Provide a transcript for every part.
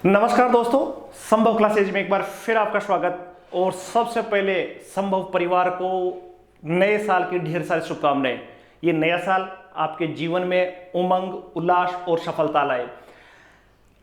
नमस्कार दोस्तों, संभव क्लासेज में एक बार फिर आपका स्वागत। और सबसे पहले संभव परिवार को नए साल की ढेर सारी शुभकामनाएं। ये नया साल आपके जीवन में उमंग, उल्लास और सफलता लाए।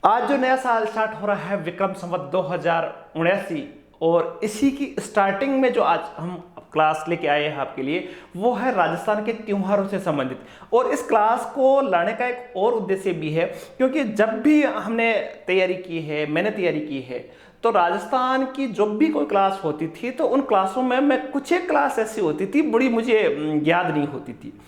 आज जो नया साल स्टार्ट हो रहा है विक्रम संवत 2079, और इसी की स्टार्टिंग में जो आज हम क्लास लेके आए हैं आपके लिए, वो है राजस्थान के त्योहारों से संबंधित। और इस क्लास को लाने का एक और उद्देश्य भी है, क्योंकि जब भी हमने तैयारी की है, मैंने तैयारी की है, तो राजस्थान की जब भी कोई क्लास होती थी तो उन क्लासों में मैं कुछ एक क्लास ऐसी होती थी बड़ी मुझे याद नहीं होती थी।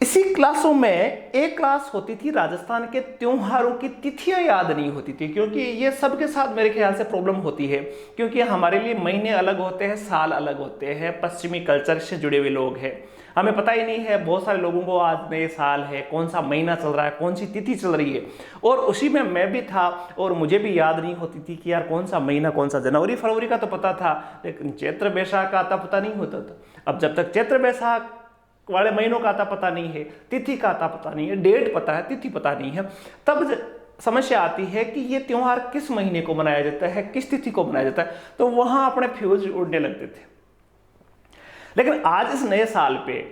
इसी क्लासों में एक क्लास होती थी राजस्थान के त्योहारों की तिथियां याद नहीं होती थी, क्योंकि ये सबके साथ मेरे ख्याल से प्रॉब्लम होती है, क्योंकि हमारे लिए महीने अलग होते हैं, साल अलग होते हैं, पश्चिमी कल्चर से जुड़े हुए लोग हैं। हमें पता ही नहीं है, बहुत सारे लोगों को आज नए साल है, कौन सा महीना चल रहा है, कौन सी तिथि चल रही है। और उसी में मैं भी था और मुझे भी याद नहीं होती थी कि यार कौन सा महीना, कौन सा जनवरी फरवरी का तो पता था, लेकिन चैत्र बैसाख का आता पता नहीं होता था। अब जब तक चैत्र बैसाख वाले महीनों का आता पता नहीं है, तिथि का आता पता नहीं है, डेट पता है, तिथि पता नहीं है, तब समस्या आती है कि ये त्योहार किस महीने को मनाया जाता है, किस तिथि को मनाया जाता है। तो वहां अपने फ्यूज उड़ने लगते थे। लेकिन आज इस नए साल पे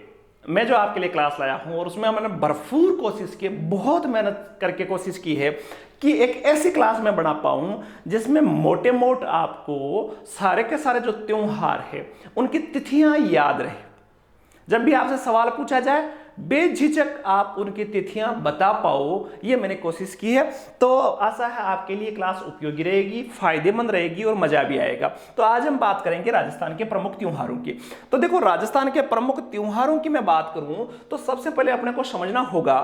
मैं जो आपके लिए क्लास लाया हूं, और उसमें मैंने भरपूर कोशिश की, बहुत मेहनत करके कोशिश की है कि एक ऐसी क्लास में बना पाऊं जिसमें मोटे मोट आपको सारे के सारे जो त्योहार है उनकी तिथियां याद रहे। जब भी आपसे सवाल पूछा जाए बेझिझक आप उनकी तिथियां बता पाओ, ये मैंने कोशिश की है। तो आशा है आपके लिए क्लास उपयोगी रहेगी, फायदेमंद रहेगी और मजा भी आएगा। तो आज हम बात करेंगे राजस्थान के प्रमुख त्योहारों की। तो देखो, राजस्थान के प्रमुख त्योहारों की मैं बात करूं तो सबसे पहले अपने को समझना होगा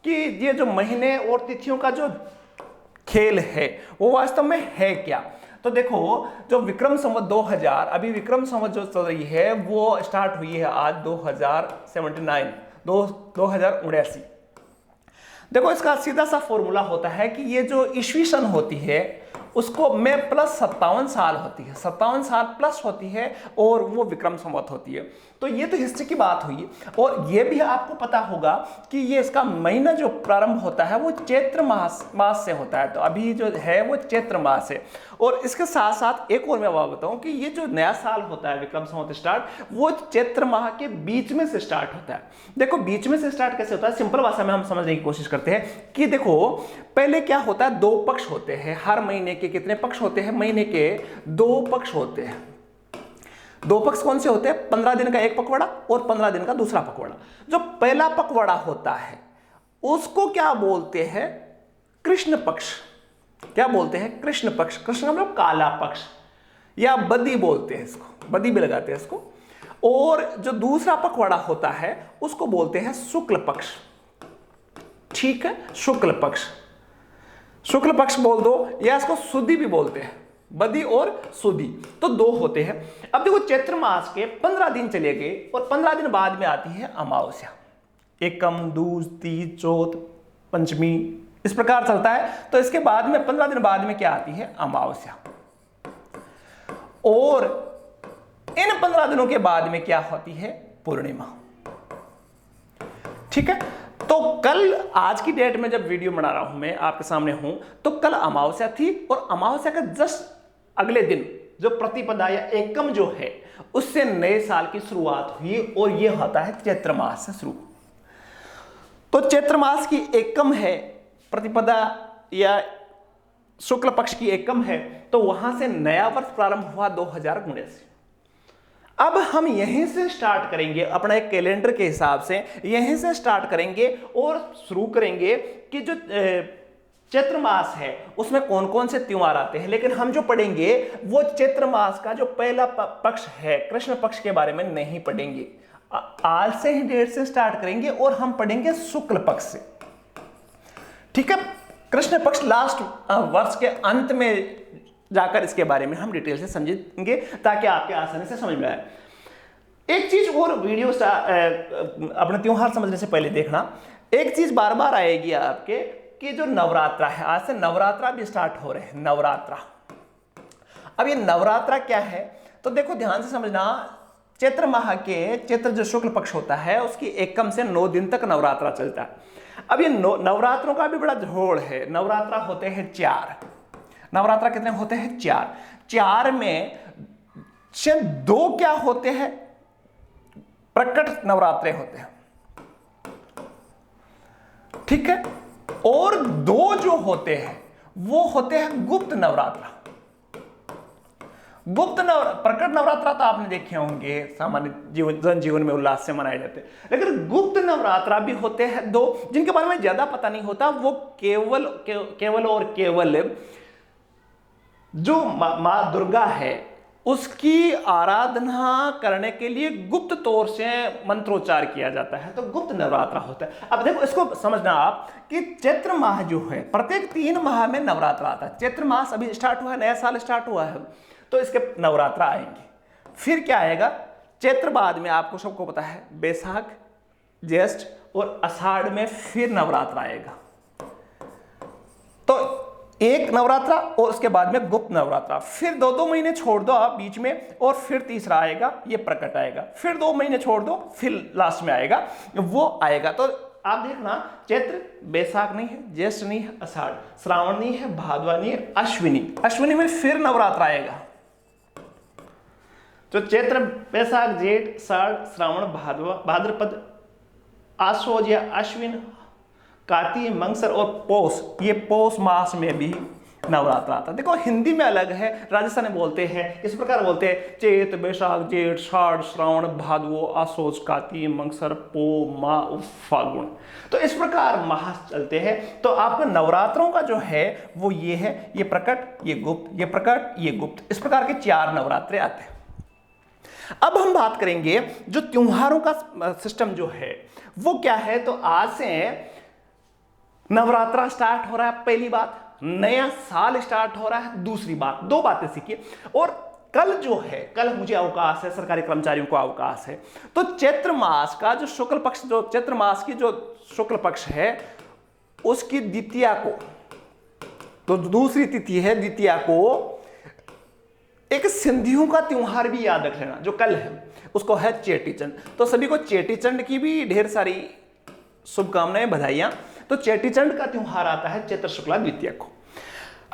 कि ये जो महीने और तिथियों का जो खेल है वो वास्तव में है क्या। तो देखो, जो विक्रम संवत 2000, अभी विक्रम संवत जो चल रही है वो स्टार्ट हुई है आज 2079। देखो, इसका सीधा सा फॉर्मूला होता है कि ये जो ईस्वी सन होती है उसको में प्लस 57 साल होती है, 57 साल प्लस होती है, और वो विक्रम संवत होती है। तो ये तो हिस्ट्री की बात हुई। और ये भी आपको पता होगा कि ये इसका महीना जो प्रारंभ होता है वो चैत्र मास से होता है। तो अभी जो है वो चैत्र मास है। और इसके साथ साथ एक और मैं बात बताऊं कि ये जो नया साल होता है विक्रम संवत स्टार्ट, वो चैत्र माह के बीच में से स्टार्ट होता है। देखो, बीच में से स्टार्ट कैसे होता है, सिंपल भाषा में हम समझने की कोशिश करते हैं कि देखो, पहले क्या होता है, दो पक्ष होते हैं। हर महीने के कितने पक्ष होते हैं? महीने के दो पक्ष होते हैं। दो पक्ष कौन से होते हैं? 15 दिन का एक पखवाड़ा और 15 दिन का दूसरा पखवाड़ा। जो पहला पखवाड़ा होता है उसको क्या बोलते हैं? कृष्ण पक्ष। क्या बोलते हैं? कृष्ण पक्ष। कृष्ण मतलब काला पक्ष, या बदी बोलते हैं इसको, बदी भी लगाते हैं इसको। और जो दूसरा पखवाड़ा होता है उसको बोलते हैं शुक्ल पक्ष। ठीक है, शुक्ल पक्ष, शुक्ल पक्ष बोल दो, या इसको सुदी भी बोलते हैं, बदी और सुदी। तो दो होते हैं। अब देखो, चैत्र मास के 15 दिन चले गए और 15 दिन बाद में आती है अमावस्या। एकम, दूज, तीज, चौथ, पंचमी, इस प्रकार चलता है। तो इसके बाद में 15 दिन बाद में क्या आती है? अमावस्या। और इन 15 दिनों के बाद में क्या होती है? पूर्णिमा। ठीक है। तो कल, आज की डेट में जब वीडियो बना रहा हूं, मैं आपके सामने हूं, तो कल अमावस्या थी, और अमावस्या का जस्ट अगले दिन जो प्रतिपदा या एकम जो है उससे नए साल की शुरुआत हुई, और यह होता है चैत्र मास से शुरू। तो चैत्र मास की एकम है, प्रतिपदा या शुक्ल पक्ष की एकम है, तो वहां से नया वर्ष प्रारंभ हुआ 2019। अब हम यहीं से स्टार्ट करेंगे, अपना एक कैलेंडर के हिसाब से यहीं से स्टार्ट करेंगे और शुरू करेंगे कि जो चैत्र मास है उसमें कौन कौन से त्योहार आते हैं। लेकिन हम जो पढ़ेंगे वो चैत्र मास का जो पहला पक्ष है, कृष्ण पक्ष के बारे में नहीं पढ़ेंगे। आज से ही डेट से स्टार्ट करेंगे और हम पढ़ेंगे शुक्ल पक्ष से। ठीक है, कृष्ण पक्ष लास्ट वर्ष के अंत में जाकर इसके बारे में हम डिटेल से समझेंगे, ताकि आपके आसानी से समझ में आए। एक चीज और, वीडियो अपने त्योहार समझने से पहले देखना, एक चीज बार बार आएगी आपके कि जो नवरात्रा है, आज से नवरात्रा भी स्टार्ट हो रहे हैं। नवरात्रा, अब ये नवरात्रा क्या है? तो देखो, ध्यान से समझना, चैत्र माह के, चैत्र जो शुक्ल पक्ष होता है उसकी एकम से 9 दिन तक नवरात्रा चलता है। अब ये नवरात्रों का भी बड़ा झोड़ है। नवरात्रा होते हैं 4। नवरात्रा कितने होते हैं? 4। 4 में से 2 क्या होते हैं? प्रकट नवरात्रे होते हैं, ठीक है। और 2 जो होते हैं वो होते हैं गुप्त नवरात्रा। प्रकट नवरात्रा तो आपने देखे होंगे, सामान्य जनजीवन में उल्लास से मनाए जाते हैं, लेकिन गुप्त नवरात्रा भी होते हैं 2 जिनके बारे में ज्यादा पता नहीं होता। वो केवल और केवल जो मां दुर्गा है उसकी आराधना करने के लिए गुप्त तौर से मंत्रोच्चार किया जाता है, तो गुप्त नवरात्रा होता है। अब देखो इसको समझना आप कि चैत्र माह जो है, प्रत्येक 3 माह में नवरात्रा आता है। चैत्र मास अभी स्टार्ट हुआ है, नया साल स्टार्ट हुआ है, तो इसके नवरात्रा आएंगे। फिर क्या आएगा? चैत्र बाद में आपको सबको पता है बैसाख, ज्येष्ठ और आषाढ़ में फिर नवरात्रा आएगा। तो एक नवरात्रा और उसके बाद में गुप्त नवरात्रा, फिर 2-2 महीने छोड़ दो आप बीच में, और फिर तीसरा आएगा, ये प्रकट आएगा। फिर 2 महीने छोड़ दो, फिर लास्ट में आएगा वो आएगा। तो आप देखना, चैत्र बैसाख नहीं है, ज्येष्ठ नहीं है, आषाढ़, श्रावण नहीं है, भादवा नहीं है, अश्विनी में फिर नवरात्रा आएगा। तो चैत्र, बैसाख, जेठ, आषाढ़, श्रावण, भाद्रपद, आश्वज या अश्विन, कार्तिक, मंगसर और पौष, ये पौष मास में भी नवरात्रा आता है। देखो हिंदी में अलग है, राजस्थान में बोलते हैं इस प्रकार बोलते हैं, चैत, बैसाख, जेठ, आषाढ़, श्रावण, भादवो, आश्वज, कार्तिक, मंगसर, पो, मा, फागुन, तो इस प्रकार माह चलते हैं। तो आपका नवरात्रों का जो है वो ये है, ये प्रकट, ये गुप्त, ये प्रकट, ये गुप्त, इस प्रकार के 4 नवरात्रे आते हैं। अब हम बात करेंगे जो त्योहारों का सिस्टम जो है वो क्या है। तो आज से नवरात्रा स्टार्ट हो रहा है, पहली बात। नया साल स्टार्ट हो रहा है, दूसरी बात। 2 बातें सीखिए। और कल जो है, कल मुझे अवकाश है, सरकारी कर्मचारियों को अवकाश है, तो चैत्र मास का जो शुक्ल पक्ष, जो चैत्र मास की जो शुक्ल पक्ष है उसकी द्वितीया को, तो दूसरी तिथि है द्वितीया को, एक सिंधियों का त्योहार भी याद रख लेना जो कल है, उसको है चेटीचंड। तो सभी को चेटीचंड की भी ढेर सारी शुभकामनाएं, बधाइयां। तो चेटीचंड का त्योहार आता है चैत्र शुक्ला द्वितीया को।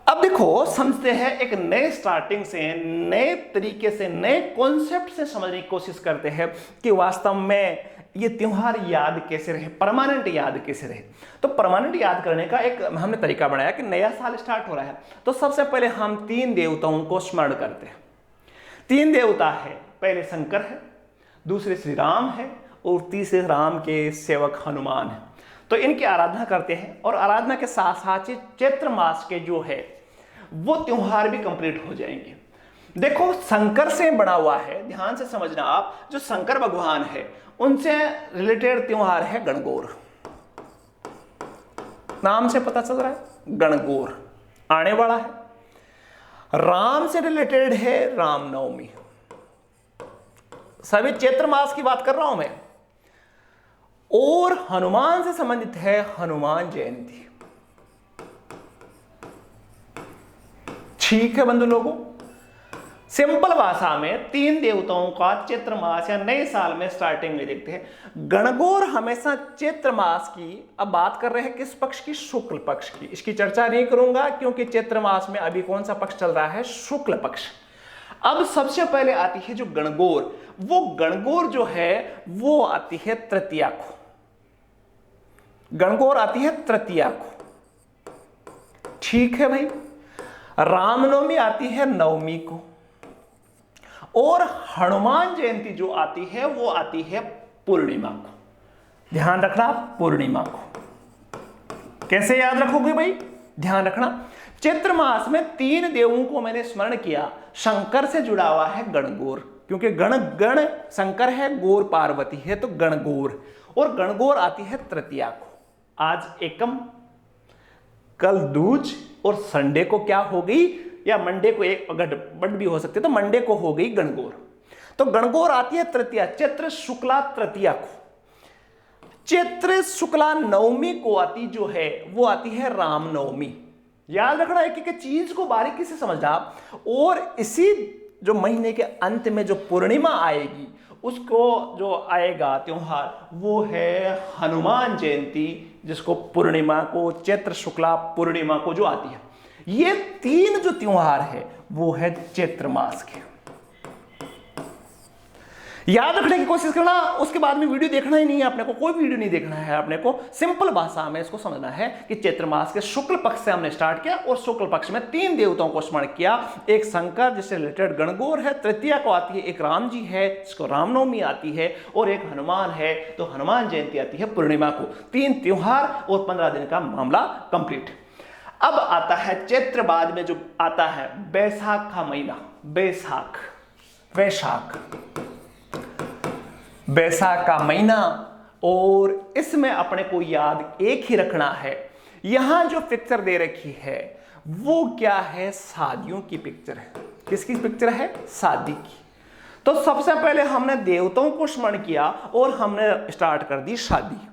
अब देखो समझते हैं, एक नए स्टार्टिंग से, नए तरीके से, नए कॉन्सेप्ट से समझने की कोशिश करते हैं कि वास्तव में ये त्योहार याद कैसे रहे, परमानेंट याद कैसे रहे। तो परमानेंट याद करने का एक हमने तरीका बनाया कि नया साल स्टार्ट हो रहा है, तो सबसे पहले हम 3 देवताओं को स्मरण करते हैं। 3 देवता है, पहले शंकर है, दूसरे श्री राम है और तीसरे राम के सेवक हनुमान है। तो इनकी आराधना करते हैं, और आराधना के साथ साथ चैत्र मास के जो है वो त्योहार भी कंप्लीट हो जाएंगे। देखो शंकर से बना हुआ है, ध्यान से समझना आप, जो शंकर भगवान है उनसे रिलेटेड त्योहार है गणगौर। नाम से पता चल रहा है गणगौर आने वाला है। राम से रिलेटेड है रामनवमी। सभी चैत्र मास की बात कर रहा हूं मैं। और हनुमान से संबंधित है हनुमान जयंती। ठीक है बंधु लोगों, सिंपल भाषा में 3 देवताओं का चैत्र मास या नए साल में स्टार्टिंग में देखते हैं। गणगौर हमेशा चैत्र मास की, अब बात कर रहे हैं किस पक्ष की? शुक्ल पक्ष की। इसकी चर्चा नहीं करूंगा क्योंकि चैत्र मास में अभी कौन सा पक्ष चल रहा है? शुक्ल पक्ष। अब सबसे पहले आती है जो गणगौर, वो गणगौर जो है वो आती है तृतीया को। गणगौर आती है तृतीया को, ठीक है भाई। रामनवमी आती है नवमी को, और हनुमान जयंती जो आती है वो आती है पूर्णिमा को। ध्यान रखना, पूर्णिमा को कैसे याद रखोगे भाई? ध्यान रखना, चैत्र मास में 3 देवों को मैंने स्मरण किया। शंकर से जुड़ा हुआ है गणगौर, क्योंकि गण शंकर है, गौर पार्वती है, तो गणगौर। और गणगौर आती है तृतीया को। आज एकम, कल दूज, और संडे को क्या हो गई, या मंडे को एक गड़बड़ भी हो सकती है, तो मंडे को हो गई गणगौर। तो गणगौर आती है तृतीया, चैत्र शुक्ला तृतीया को। चैत्र शुक्ला नवमी को आती जो है वो आती है रामनवमी। याद रखना एक एक चीज को बारीकी से समझना। और इसी जो महीने के अंत में जो पूर्णिमा आएगी, उसको जो आएगा त्योहार वो है हनुमान जयंती जिसको पूर्णिमा को, चैत्र शुक्ला पूर्णिमा को जो आती है, ये 3 जो त्योहार है वो है चैत्र मास के। याद रखने की कोशिश करना, उसके बाद में वीडियो देखना ही नहीं है आपने को, कोई वीडियो नहीं देखना है आपने को। सिंपल भाषा में इसको समझना है कि चैत्र मास के शुक्ल पक्ष से हमने स्टार्ट किया और शुक्ल पक्ष में 3 देवताओं को स्मरण किया। एक शंकर जिससे रिलेटेड गणगौर है, तृतीया को आती है एक राम जी है जिसको रामनवमी आती है, और एक हनुमान है तो हनुमान जयंती आती है पूर्णिमा को। 3 त्योहार और 15 दिन का मामला कंप्लीट। अब आता है चैत्र, बाद में जो आता है बैसाख का महीना, बैसाख का महीना, और इसमें अपने को याद एक ही रखना है, यहां जो पिक्चर दे रखी है वो क्या है, शादियों की पिक्चर है। किसकी पिक्चर है? शादी की। तो सबसे पहले हमने देवताओं को स्मरण किया और हमने स्टार्ट कर दी शादी।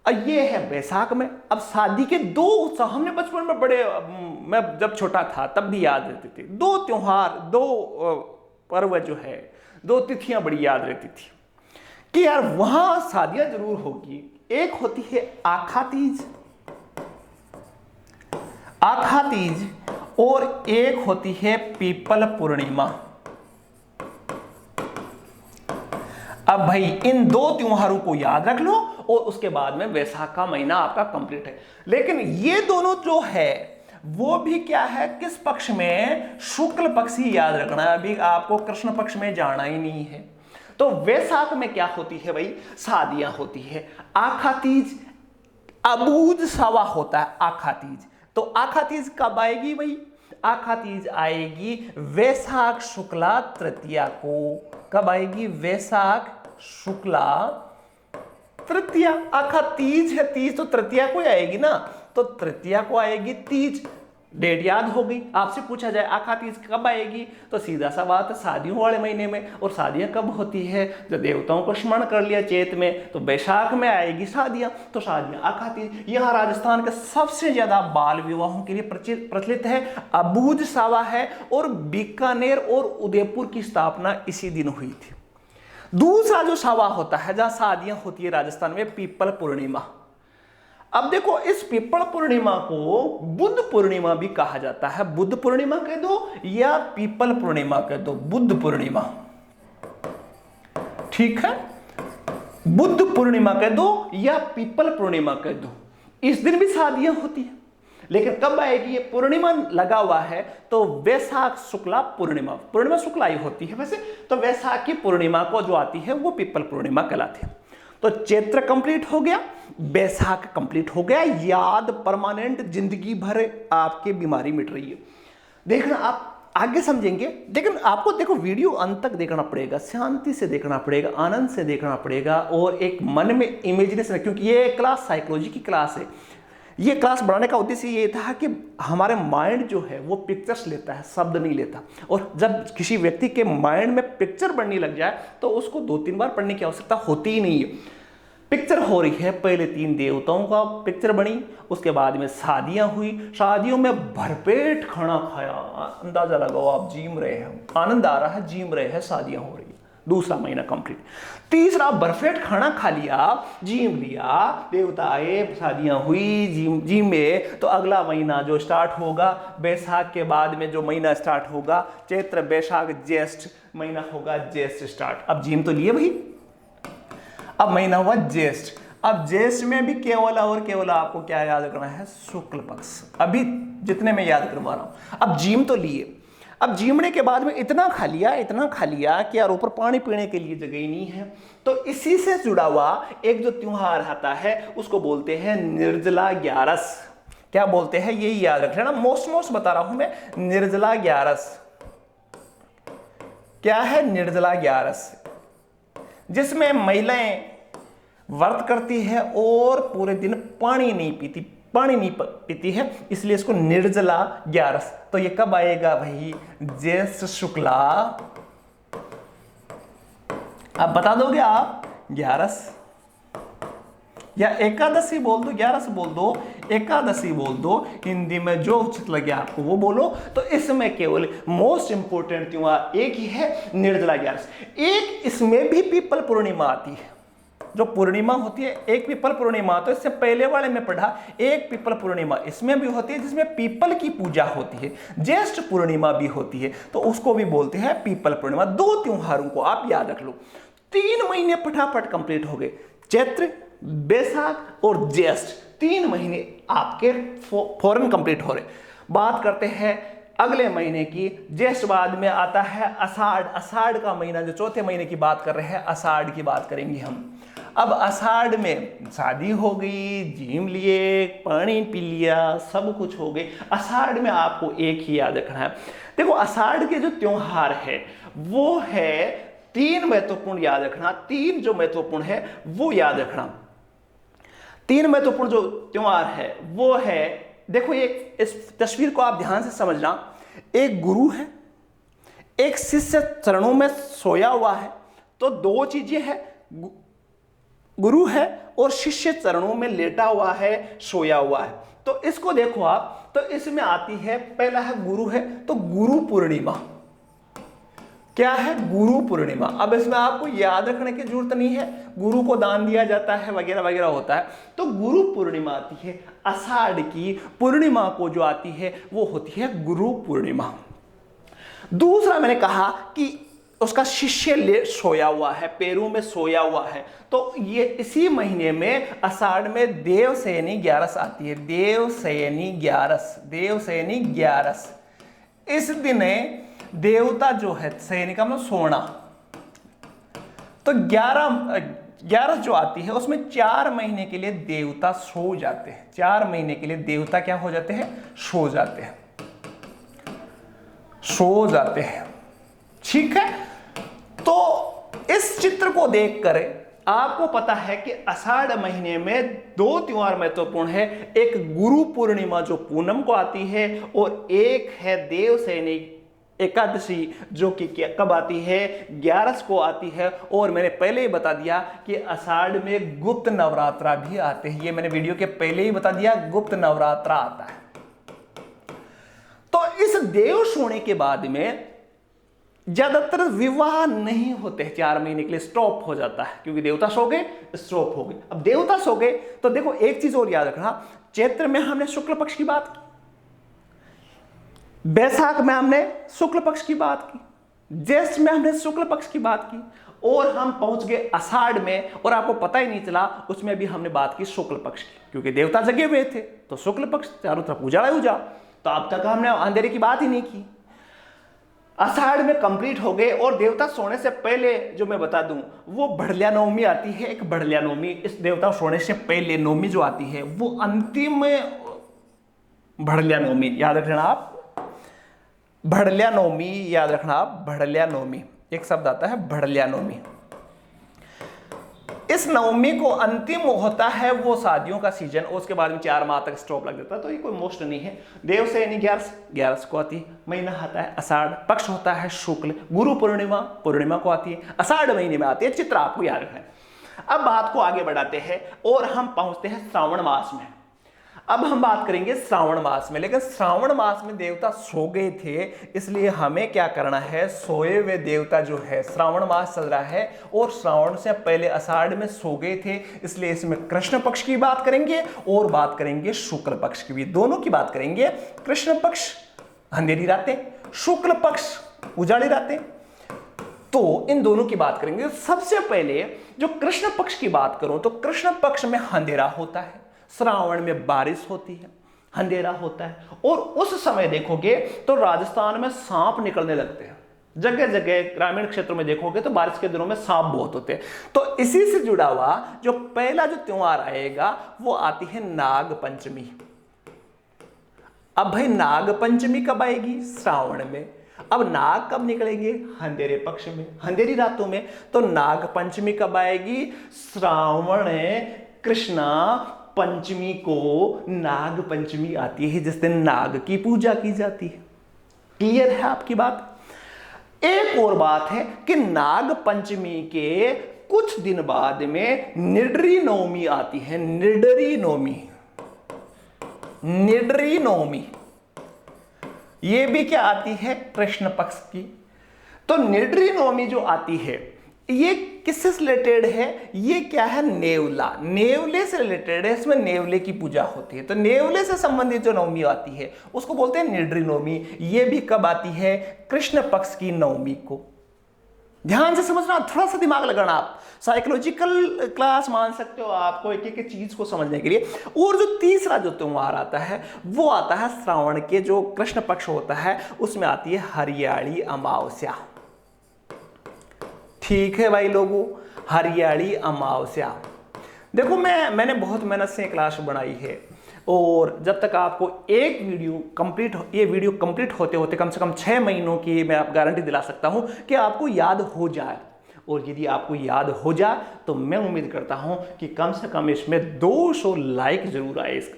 अब ये है बैसाख में। अब शादी के 2 उत्सव हमने बचपन में बड़े, मैं जब छोटा था तब भी याद रहते थे। 2 त्योहार, 2 पर्व जो है, 2 तिथियां बड़ी याद रहती थी कि यार वहां शादियां जरूर होगी। एक होती है आखा तीज और एक होती है पीपल पूर्णिमा। अब भाई इन 2 त्योहारों को याद रख लो और उसके बाद में वैसाख का महीना आपका कंप्लीट है। लेकिन ये दोनों जो है वो भी क्या है, किस पक्ष में? शुक्ल पक्ष ही याद रखना है, अभी आपको कृष्ण पक्ष में जाना ही नहीं है। तो वैसाख में क्या होती है भाई? शादियां होती है। आखा तीज अबूझ सावा होता है आखा तीज। तो आखा तीज कब आएगी भाई? आखा तीज आएगी वैशाख शुक्ला तृतीया को। कब आएगी? वैशाख शुक्ला तृतीया। आखा तीज है, तीज तो तृतीया को आएगी ना, तो तृतीया को आएगी तीज। डेट याद हो गई। आपसे पूछा जाए आखा तीज कब आएगी, तो सीधा सा बात है शादियों वाले महीने में। और शादियां कब होती है? जब देवताओं को स्मरण कर लिया चैत में, तो बैसाख में आएगी शादियां। तो शादियां आखा तीज। यहाँ राजस्थान के सबसे ज्यादा बाल विवाहों के लिए प्रचलित है अबूझ सावा है, और बीकानेर और उदयपुर की स्थापना इसी दिन हुई थी। दूसरा जो सावा होता है जहां शादियां होती है राजस्थान में, पीपल पूर्णिमा। अब देखो इस पीपल पूर्णिमा को बुद्ध पूर्णिमा भी कहा जाता है। बुद्ध पूर्णिमा कह दो या पीपल पूर्णिमा कह दो, बुद्ध पूर्णिमा, ठीक है। बुद्ध पूर्णिमा कह दो या पीपल पूर्णिमा कह दो, इस दिन भी शादियां होती है। लेकिन कब आएगी? ये पूर्णिमा लगा हुआ है तो वैशाख शुक्ला पूर्णिमा, पूर्णिमा शुक्ला ही होती है वैसे, तो वैशाख की पूर्णिमा को जो आती है वो पीपल पूर्णिमा कहलाती है। तो चैत्र कंप्लीट हो गया, बैसाख कंप्लीट हो गया। याद परमानेंट, जिंदगी भर आपकी बीमारी मिट रही है। देखना आप आगे समझेंगे, लेकिन आपको देखो वीडियो अंत तक देखना पड़ेगा, शांति से देखना पड़ेगा, आनंद से देखना पड़ेगा, और एक मन में इमेजिनेशन, क्योंकि ये क्लास साइकोलॉजी की क्लास है। ये क्लास बढ़ाने का उद्देश्य ये था कि हमारे माइंड जो है वो पिक्चर्स लेता है, शब्द नहीं लेता। और जब किसी व्यक्ति के माइंड में पिक्चर बनने लग जाए तो उसको 2-3 बार पढ़ने की आवश्यकता होती ही नहीं है। पिक्चर हो रही है, पहले 3 देवताओं का पिक्चर बनी, उसके बाद में शादियां हुई, शादियों में भरपेट खाना खाया, अंदाजा लगाओ आप जीम रहे हैं, आनंद आ रहा है, जीम रहे हैं, शादियां हो रही है। दूसरा महीना कंप्लीट। तीसरा भरपेट खाना खा लिया, जीम लिया, देवता आए, शादियां हुई, जीम में। तो अगला महीना जो स्टार्ट होगा, बैसाख के बाद में जो महीना स्टार्ट होगा, चैत्र बैसाख ज्येष्ठ महीना होगा, ज्येष्ठ स्टार्ट। अब जीम तो लिए भाई, अब महीना हुआ ज्येष्ठ। अब ज्येष्ठ में भी केवल और केवल आपको क्या याद करना है? शुक्ल पक्ष। अभी जितने में याद करवा रहा हूं, अब जीम तो लिए, अब जीमने के बाद में इतना खा लिया कि यार ऊपर पानी पीने के लिए जगह ही नहीं है। तो इसी से जुड़ा हुआ एक जो त्योहार आता है उसको बोलते हैं निर्जला ग्यारस। क्या बोलते हैं? यही याद रख लेना, मोस्ट बता रहा हूं मैं, निर्जला ग्यारस। क्या है निर्जला ग्यारस? जिसमें महिलाएं व्रत करती है और पूरे दिन पानी नहीं पीती है, इसलिए इसको निर्जला ग्यारस। तो ये कब आएगा भाई? ज्येष्ठ शुक्ला। अब बता दोगे आप? ग्यारस या एकादशी बोल दो, ग्यारस बोल दो, एकादशी बोल दो, हिंदी में जो उचित लगे आपको वो बोलो। तो इसमें केवल मोस्ट इंपोर्टेंट त्योहार एक ही है, निर्जला ग्यारस। एक इसमें भी पीपल पूर्णिमा आती है। जो पूर्णिमा होती है, एक पीपल पूर्णिमा, तो इससे पहले वाले में पढ़ा एक पीपल पूर्णिमा इसमें भी होती है जिसमें पीपल की पूजा होती है। ज्येष्ठ पूर्णिमा भी होती है तो उसको भी बोलते हैं पीपल पूर्णिमा। 2 त्योहारों को आप याद रख लो। 3 महीने फटाफट कंप्लीट हो गए, चैत्र, बैसाख और ज्येष्ठ। 3 महीने आपके फौरन कंप्लीट हो रहे। बात करते हैं अगले महीने की। ज्येष्ठ बाद में आता है आषाढ़। आषाढ़ का महीना, जो चौथे महीने की बात कर रहे हैं, आषाढ़ की बात करेंगे हम। अब आषाढ़ में शादी हो गई, जीम लिए, पानी पी लिया, सब कुछ हो गई। आषाढ़ में आपको एक ही याद रखना है। देखो आषाढ़ के जो त्योहार है वो है 3 महत्वपूर्ण याद रखना। 3 जो महत्वपूर्ण है वो याद रखना। 3 महत्वपूर्ण जो त्योहार है वो है, देखो एक इस तस्वीर को आप ध्यान से समझना। एक गुरु है, एक शिष्य चरणों में सोया हुआ है। तो 2 चीजें हैं, गुरु है और शिष्य चरणों में लेटा हुआ है, सोया हुआ है। तो इसको देखो आप, तो इसमें आती है, पहला है गुरु है तो गुरु पूर्णिमा। क्या है? गुरु पूर्णिमा। अब इसमें आपको याद रखने की जरूरत नहीं है, गुरु को दान दिया जाता है वगैरह वगैरह होता है। तो गुरु पूर्णिमा आती है। आषाढ़ की पूर्णिमा को जो आती है वो होती है गुरु पूर्णिमा। दूसरा मैंने कहा कि उसका शिष्य सोया हुआ है, पैरों में सोया हुआ है। तो ये इसी महीने में आषाढ़ में देवशयनी 11 आती है। देवशयनी 11, देवशयनी 11। इस दिन देवता जो है, शयनी का मतलब सोना, तो 11 जो आती है उसमें 4 महीने के लिए देवता सो जाते हैं। 4 महीने के लिए देवता क्या हो जाते हैं? सो जाते हैं, सो जाते हैं। ठीक है, तो इस चित्र को देखकर आपको पता है कि आषाढ़ महीने में 2 त्योहार महत्वपूर्ण है। एक गुरु पूर्णिमा जो पूनम को आती है और एक है देवशयनी एकादशी जो कि कब आती है? 11 को आती है। और मैंने पहले ही बता दिया कि आषाढ़ में गुप्त नवरात्रा भी आते हैं। ये मैंने वीडियो के पहले ही बता दिया, गुप्त नवरात्रा आता है। तो इस देव सोने के बाद में ज्यादातर विवाह नहीं होते, 4 महीने के लिए स्टॉप हो जाता है, क्योंकि देवता सो गए, स्टॉप हो गए। अब देवता सो गए तो देखो एक चीज और याद रखना, चैत्र में हमने शुक्ल पक्ष की बात की, बैसाख में हमने शुक्ल पक्ष की बात की, ज्येष्ठ में हमने शुक्ल पक्ष की बात की, और हम पहुंच गए आषाढ़ में और आपको पता ही नहीं चला, उसमें भी हमने बात की शुक्ल पक्ष की, क्योंकि देवता जगे हुए थे तो शुक्ल पक्ष चारों तरफ उजाला ही उजाला। तो अब तक हमने अंधेरे की बात ही नहीं की। आषाढ़ में कंप्लीट हो गए और देवता सोने से पहले जो मैं बता दूं वो बढ़लिया नवमी आती है। एक बढ़लिया नवमी, इस देवता सोने से पहले नवमी जो आती है वो अंतिम बढ़लिया नवमी याद रखना आप। बढ़लिया नवमी याद रखना आप, बढ़लिया नवमी एक शब्द आता है, बढ़लिया नवमी। इस नवमी को अंतिम होता है वो शादियों का सीजन, और उसके बाद में 4 माह तक स्टॉप लग जाता है। तो ये कोई मोस्ट नहीं है। देवशयनी 11 को आती है, महीना आता है आषाढ़, पक्ष होता है शुक्ल, गुरु पूर्णिमा को आती है, आषाढ़ महीने में आती है। चित्र आपको याद रखना है। अब बात को आगे बढ़ाते हैं और हम पहुंचते हैं श्रावण मास में। अब हम बात करेंगे श्रावण मास में, लेकिन श्रावण मास में देवता सो गए थे, इसलिए हमें क्या करना है, सोए हुए देवता जो है, श्रावण मास चल रहा है और श्रावण से पहले आषाढ़ में सो गए थे, इसलिए इसमें कृष्ण पक्ष की बात करेंगे और बात करेंगे शुक्ल पक्ष की भी, दोनों की बात करेंगे। कृष्ण पक्ष अंधेरी रातें, शुक्ल पक्ष उजाड़ी रातें, तो इन दोनों की बात करेंगे। सबसे पहले जो कृष्ण पक्ष की बात करूं तो कृष्ण पक्ष में अंधेरा होता है, श्रावण में बारिश होती है, अंधेरा होता है, और उस समय देखोगे तो राजस्थान में सांप निकलने लगते हैं। जगह जगह ग्रामीण क्षेत्रों में देखोगे तो बारिश के दिनों में सांप बहुत होते हैं। तो इसी से जुड़ा हुआ जो पहला जो त्योहार आएगा वो आती है नाग पंचमी। अब भाई नाग पंचमी कब आएगी? श्रावण में। अब नाग कब निकलेंगे? अंधेरे पक्ष में, अंधेरी रातों में। तो नाग पंचमी कब आएगी? श्रावण कृष्णा पंचमी को नाग पंचमी आती है, जिस दिन नाग की पूजा की जाती है। क्लियर है आपकी बात? एक और बात है कि नाग पंचमी के कुछ दिन बाद में निडरी नवमी आती है। निडरी नवमी, निडरी नवमी ये भी क्या आती है? कृष्ण पक्ष की। तो निडरी नवमी जो आती है ये किससे रिलेटेड है? ये क्या है? नेवला, नेवले से रिलेटेड है। इसमें नेवले की पूजा होती है। तो नेवले से संबंधित जो नवमी आती है उसको बोलते हैं निड्री नवमी। ये भी कब आती है? कृष्ण पक्ष की नवमी को। ध्यान से समझना, थोड़ा सा दिमाग लगाना। आप साइकोलॉजिकल क्लास मान सकते हो आपको एक एक चीज को समझने के लिए। और जो तीसरा जो त्योहार आता है वो आता है श्रावण के जो कृष्ण पक्ष होता है उसमें आती है हरियाली अमावस्या। ठीक है भाई लोगों, हरियाली अमावस्या। देखो मैंने बहुत मेहनत से क्लास बनाई है और जब तक आपको एक ये वीडियो कंप्लीट होते होते कम से कम 6 महीनों की मैं आप गारंटी दिला सकता हूं कि आपको याद हो जाए। और यदि आपको याद हो जाए तो मैं उम्मीद करता हूं कि कम से कम इसमें 200 लाइक जरूर आए इसका।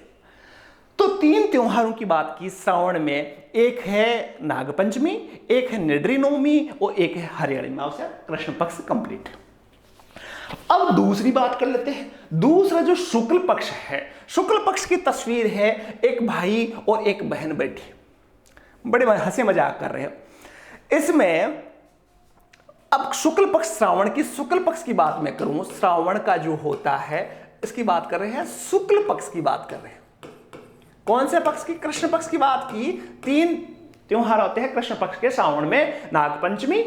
तो 3 त्योहारों की बात की श्रावण में, एक है नागपंचमी, एक है निड्री नवमी और एक है हरियाली अमावस्या, कृष्ण पक्ष कंप्लीट। अब दूसरी बात कर लेते हैं। दूसरा जो शुक्ल पक्ष है, शुक्ल पक्ष की तस्वीर है एक भाई और एक बहन बैठी, बड़े हंसी मजाक कर रहे हैं इसमें। अब शुक्ल पक्ष, श्रावण की शुक्ल पक्ष की बात मैं करूं, श्रावण का जो होता है इसकी बात कर रहे हैं, शुक्ल पक्ष की बात कर रहे हैं। कौन से पक्ष की? कृष्ण पक्ष की बात की। 3 त्योहार होते हैं कृष्ण पक्ष के श्रावण में, नागपंचमी,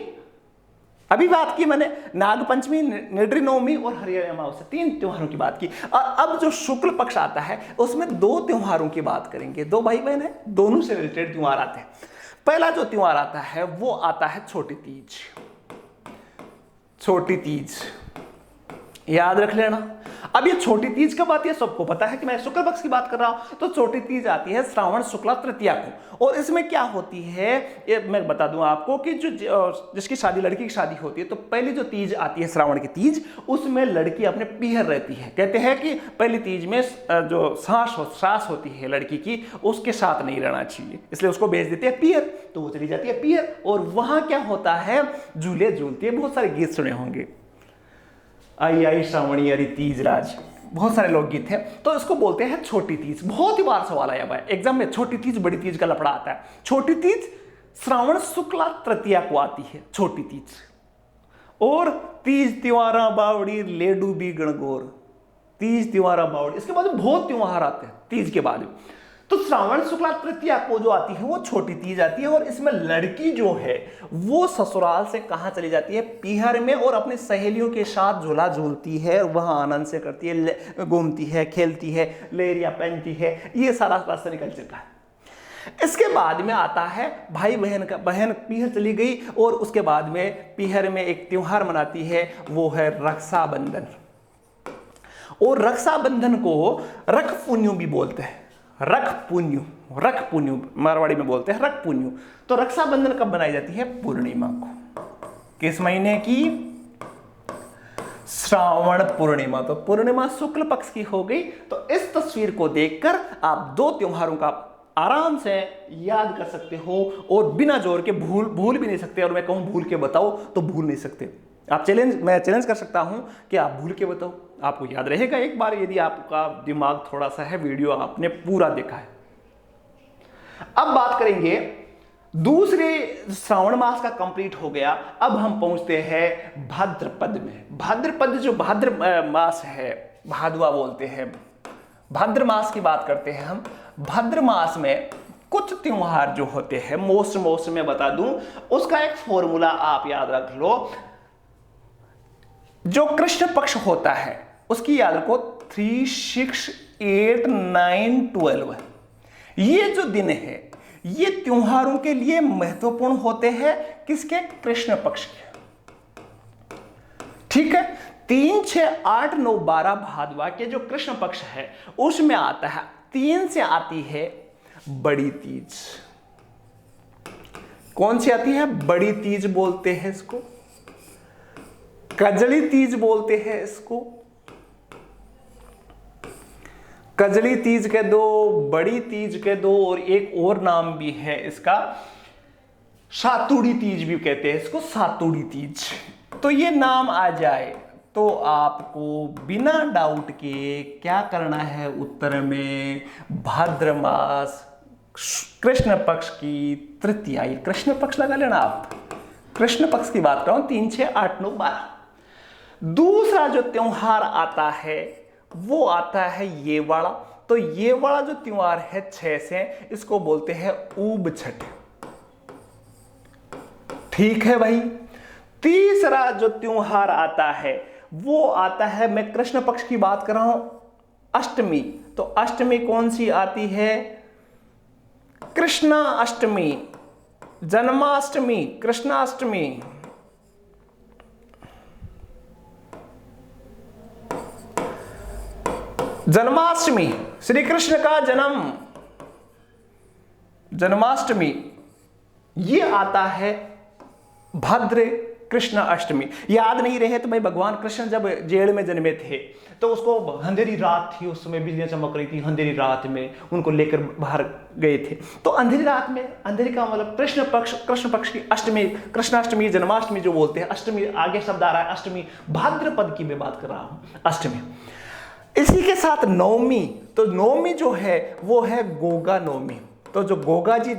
अभी बात की मैंने, नागपंचमी, निड्री नवमी और हरियाली अमावस्या, 3 त्योहारों की बात की। और अब जो शुक्ल पक्ष आता है उसमें 2 त्योहारों की बात करेंगे। 2 भाई बहन है, दोनों से रिलेटेड त्योहार आते हैं। पहला जो त्योहार आता है वो आता है छोटी तीज। छोटी तीज याद रख लेना। अब ये छोटी तीज कब आती है? सबको पता है कि मैं शुक्ल पक्ष की बात कर रहा हूं। तो छोटी तीज आती है श्रावण शुक्ला तृतीया को। और इसमें क्या होती है ये मैं बता दूं आपको कि जिसकी शादी, लड़की की शादी होती है, तो पहली जो तीज आती है श्रावण की तीज, उसमें लड़की अपने पीहर रहती है। कहते हैं कि पहली तीज में जो सास होती है लड़की की, उसके साथ नहीं रहना चाहिए, इसलिए उसको भेज देते हैं पीहर। तो वो चली जाती है पीहर और वहां क्या होता है? झूले झूलती है। बहुत सारे गीत सुने होंगे, आई आई श्रावणी अरि तीज राज, बहुत सारे लोकगीत हैं। तो इसको बोलते हैं छोटी तीज। बहुत ही बार सवाल आया भाई एग्जाम में, छोटी तीज बड़ी तीज का लफड़ा आता है। छोटी तीज श्रावण शुक्ला तृतीया को आती है छोटी तीज। और तीज त्योहारा बावड़ी ले डूबी गणगौर, तीज त्योहारा बावड़ी, इसके बाद बहुत त्योहार आते हैं तीज के बाद। तो श्रावण शुक्ला तृतीया को जो आती है वो छोटी तीज आती है। और इसमें लड़की जो है वो ससुराल से कहां चली जाती है? पीहर में, और अपनी सहेलियों के साथ झूला झूलती है, वहां आनंद से करती है, घूमती है, खेलती है, लेरिया पहनती है, ये सारा रास्ता निकल चुका है। इसके बाद में आता है भाई बहन का, बहन पीहर चली गई और उसके बाद में पीहर में एक त्योहार मनाती है, वो है रक्षाबंधन। और रक्षाबंधन को रख पुन्यु भी बोलते हैं, रख पुन्यु मारवाड़ी में बोलते हैं रख पुन्यु। तो रक्षाबंधन कब बनाई जाती है? पूर्णिमा को। किस महीने की? श्रावण पूर्णिमा। तो पूर्णिमा शुक्ल पक्ष की हो गई। तो इस तस्वीर को देखकर आप 2 त्योहारों का आराम से याद कर सकते हो और बिना जोर के भूल भी नहीं सकते। और मैं कहूं भूल के बताओ तो भूल नहीं सकते। मैं चैलेंज कर सकता हूं कि आप भूल के बताओ, आपको याद रहेगा एक बार, यदि आपका दिमाग थोड़ा सा है, वीडियो आपने पूरा देखा है। अब बात करेंगे दूसरे, श्रावण मास का कंप्लीट हो गया। अब हम पहुंचते हैं भाद्रपद में। भाद्रपद जो भाद्र मास है, भादवा बोलते हैं, भाद्र मास की बात करते हैं हम। भाद्र मास में कुछ त्योहार जो होते हैं, मोस्ट में बता दूं, उसका एक फॉर्मूला आप याद रख लो। जो कृष्ण पक्ष होता है उसकी याद रखो 3, 6, 8, 9, 12। ये जो दिन है ये त्योहारों के लिए महत्वपूर्ण होते हैं। किसके? कृष्ण पक्ष के। ठीक है। 3, 6, 8, 9, 12 भादवा के जो कृष्ण पक्ष है उसमें आता है। 3 से आती है बड़ी तीज। कौन सी आती है? बड़ी तीज बोलते हैं इसको, कजली तीज बोलते हैं इसको। कजली तीज कह दो, बड़ी तीज कह दो, और एक और नाम भी है इसका, सातुड़ी तीज भी कहते हैं इसको, सातुड़ी तीज। तो ये नाम आ जाए तो आपको बिना डाउट के क्या करना है? उत्तर में भाद्र मास कृष्ण पक्ष की तृतीया, कृष्ण पक्ष लगा लेना आप। कृष्ण पक्ष की बात कर रहा हूं, 3, 6, 8, 9, 12। दूसरा जो त्योहार आता है वो आता है ये वाला। तो ये वाला जो त्योहार है 6 से, इसको बोलते हैं ऊब छठ। ठीक है भाई। तीसरा जो त्योहार आता है वो आता है, मैं कृष्ण पक्ष की बात कर रहा हूं, अष्टमी। तो अष्टमी कौन सी आती है? कृष्णा अष्टमी, जन्माष्टमी, कृष्णाष्टमी। जन्माष्टमी, श्री कृष्ण का जन्म, जन्माष्टमी, ये आता है भद्र कृष्ण अष्टमी। याद नहीं रहे तो भाई, भगवान कृष्ण जब जेल में जन्मे थे तो उसको अंधेरी रात थी, उस समय बिजलियां चमक रही थी, अंधेरी रात में उनको लेकर बाहर गए थे। तो अंधेरी रात में, अंधेरी का मतलब कृष्ण पक्ष की अष्टमी, कृष्णाष्टमी, जन्माष्टमी जो बोलते हैं, अष्टमी आगे शब्द आ रहा है अष्टमी, भाद्रपद की मैं बात कर रहा हूं, अष्टमी। इसी के साथ नवमी। तो नवमी जो है वो है गोगा नवमी। तो जो गोगा जी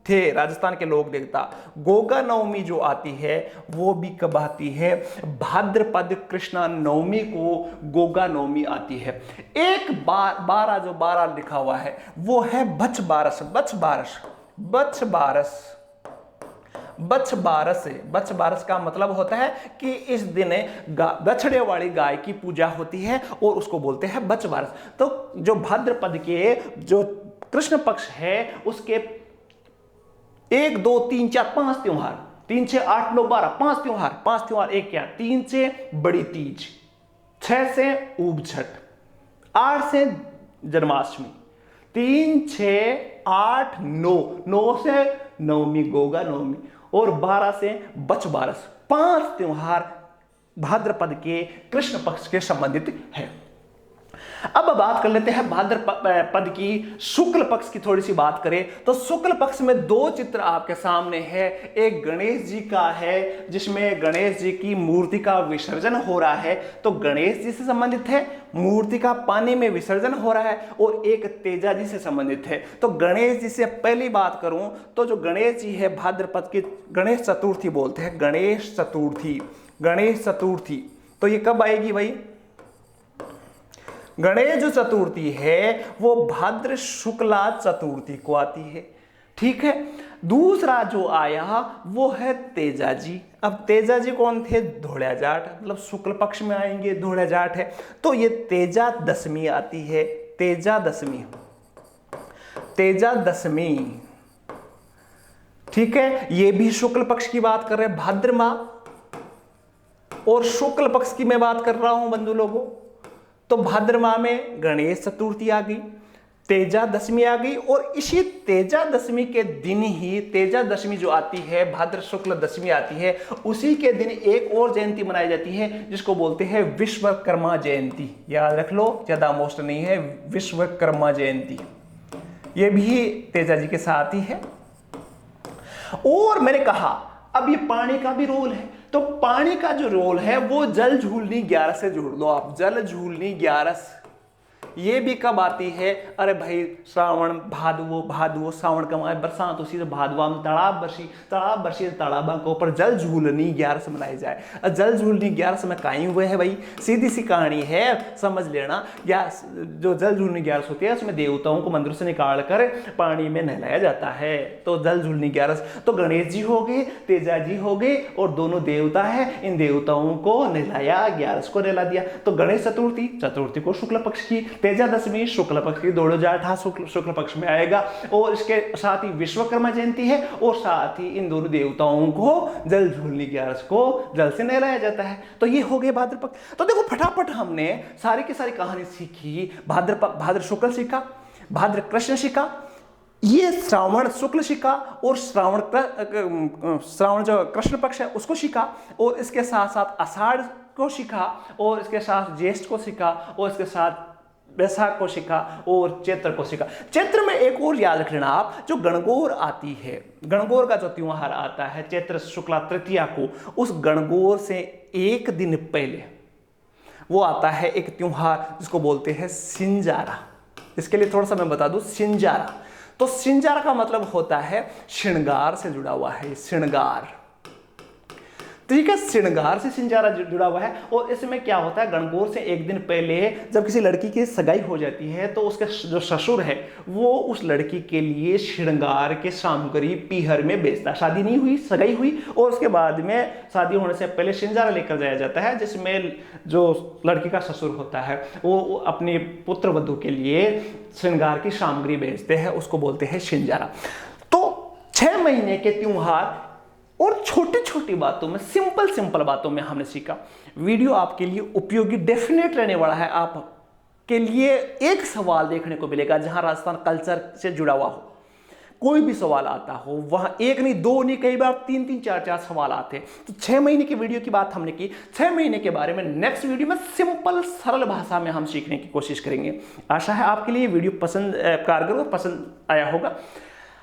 थे राजस्थान के लोक देवता, गोगा नवमी जो आती है वो भी कब आती है? भाद्रपद कृष्णा नवमी को गोगा नवमी आती है। एक 12 जो 12 लिखा हुआ है वो है बछ बारस। बछ बारस का मतलब होता है कि इस दिन बछड़े वाली गाय की पूजा होती है और उसको बोलते हैं बछ बारस। तो जो भाद्रपद के जो कृष्ण पक्ष है उसके 1 2 3 4 5 त्योहार, 3 6 8 9 12, 5 त्योहार, एक क्या, 3 से बड़ी तीज, 6 से ऊब छठ, 8 से जन्माष्टमी, 3 6 8 9, 9 से नवमी गोगा नवमी और 12 से बछ बारस। 5 त्योहार भाद्रपद के कृष्ण पक्ष के संबंधित है। अब बात कर लेते हैं भाद्रपद की शुक्ल पक्ष की। थोड़ी सी बात करें तो शुक्ल पक्ष में 2 चित्र आपके सामने है। एक गणेश जी का है जिसमें गणेश जी की मूर्ति का विसर्जन हो रहा है, तो गणेश जी से संबंधित है, मूर्ति का पानी में विसर्जन हो रहा है, और एक तेजा जी से संबंधित है। तो गणेश जी से पहली बात करूं तो जो गणेश जी है भाद्रपद की गणेश चतुर्थी बोलते हैं, गणेश चतुर्थी। तो ये कब आएगी भाई? गणेश चतुर्थी है वो भाद्र शुक्ला चतुर्थी को आती है। ठीक है। दूसरा जो आया वो है तेजा जी। अब तेजा जी कौन थे? धोड़ा जाट, मतलब शुक्ल पक्ष में आएंगे, धोड़ा जाट है। तो ये तेजा दशमी आती है, तेजा दशमी। ठीक है। ये भी शुक्ल पक्ष की बात कर रहे हैं, भाद्र माह और शुक्ल पक्ष की मैं बात कर रहा हूं बंधु लोगों। तो भाद्र माह में गणेश चतुर्थी आ गई, तेजा दशमी आ गई, और इसी तेजा दशमी के दिन ही, तेजा दशमी जो आती है, भाद्र शुक्ल दशमी आती है, उसी के दिन एक और जयंती मनाई जाती है जिसको बोलते हैं विश्वकर्मा जयंती। याद रख लो, ज्यादा मोस्ट नहीं है, विश्वकर्मा जयंती। ये भी तेजा जी के साथ ही है। और मैंने कहा अब ये पानी का भी रोल है, तो पानी का जो रोल है वो जल झूलनी 11 से जोड़ लो आप, जल झूलनी 11। ये भी कब आती है? अरे भाई श्रावण भादवो श्रावण का माह, बरसात उसी से भादवा में तालाब बरसी तालाबा के ऊपर जल झूलनी 11 से मनाई जाए। जल झूलनी 11 में काई हुए है भाई, सीधी सी कहानी है, समझ लेना। या जो जल झूलनी 11 होती है उसमें देवताओं को मंदिर से निकाल कर पानी में नहलाया जाता है, तो जल झूलनी 11। तो गणेश जी हो गए, तेजा जी हो गए, और दोनों देवता है, इन देवताओं को नहलाया, 11 को नहला दिया। तो गणेश चतुर्थी को शुक्ल पक्ष की, तेजा दशमी शुक्ल पक्ष की, दोनों जाठा शुक्ल पक्ष में आएगा, और इसके साथ ही विश्वकर्मा जयंती है, और साथ ही इन दोनों देवताओं को जल झूलनी 11 को जल से नहलाया जाता है। तो ये हो गए भाद्र पक्ष। तो देखो फटाफट हमने सारी की सारी कहानी सीखी। भाद्र शुक्ल सीखा, भाद्र कृष्ण सीखा, ये श्रावण शुक्ल सीखा, और श्रावण जो कृष्ण पक्ष है उसको सीखा, और इसके साथ साथ आषाढ़ को सीखा, और इसके साथ ज्येष्ठ को सीखा, और इसके साथ वैशाख को सीखा, और चैत्र को सीखा। चैत्र में एक और याद रख लेना आप, जो गणगौर आती है, गणगौर का जो त्योहार आता है चैत्र शुक्ला तृतीया को, उस गणगौर से एक दिन पहले वो आता है एक त्योहार जिसको बोलते हैं सिंजारा। इसके लिए थोड़ा सा मैं बता दूं, सिंजारा, तो सिंजारा का मतलब होता है श्रृंगार से जुड़ा हुआ है, श्रृंगार। तो ये क्या श्रृंगार से सिंजारा जुड़ा हुआ है। और इसमें क्या होता है, गणगौर से एक दिन पहले जब किसी लड़की की सगाई हो जाती है तो उसके जो ससुर है वो उस लड़की के लिए श्रृंगार के सामग्री पीहर में बेचता है। शादी नहीं हुई, सगाई हुई और उसके बाद में शादी होने से पहले सिंजारा लेकर जाया जाता है, जिसमें जो लड़की का ससुर होता है वो अपने पुत्र वधू के लिए श्रृंगार की सामग्री बेचते हैं, उसको बोलते हैं सिंजारा। तो 6 महीने के त्योहार और छोटी छोटी बातों में, सिंपल बातों में हमने सीखा। वीडियो आपके लिए उपयोगी डेफिनेट रहने वाला है। आपके लिए एक सवाल देखने को मिलेगा जहां राजस्थान कल्चर से जुड़ा हुआ हो, कोई भी सवाल आता हो, वहां एक नहीं, दो नहीं, कई बार 3-3, 4-4 सवाल आते हैं। तो 6 महीने की वीडियो की बात हमने की। 6 महीने के बारे में नेक्स्ट वीडियो में सिंपल सरल भाषा में हम सीखने की कोशिश करेंगे। आशा है आपके लिए वीडियो पसंद, कारगर और पसंद आया होगा।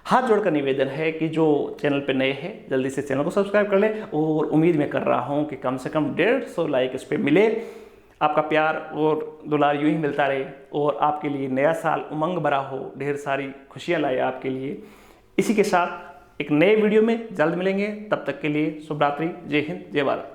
हाथ जोड़कर निवेदन है कि जो चैनल पे नए हैं जल्दी से चैनल को सब्सक्राइब कर लें और उम्मीद मैं कर रहा हूं कि कम से कम 150 लाइक इस पर मिले। आपका प्यार और दुलार यूं ही मिलता रहे और आपके लिए नया साल उमंग भरा हो, ढेर सारी खुशियां लाए आपके लिए। इसी के साथ एक नए वीडियो में जल्द मिलेंगे, तब तक के लिए शुभ रात्रि, जय हिंद, जय भारत।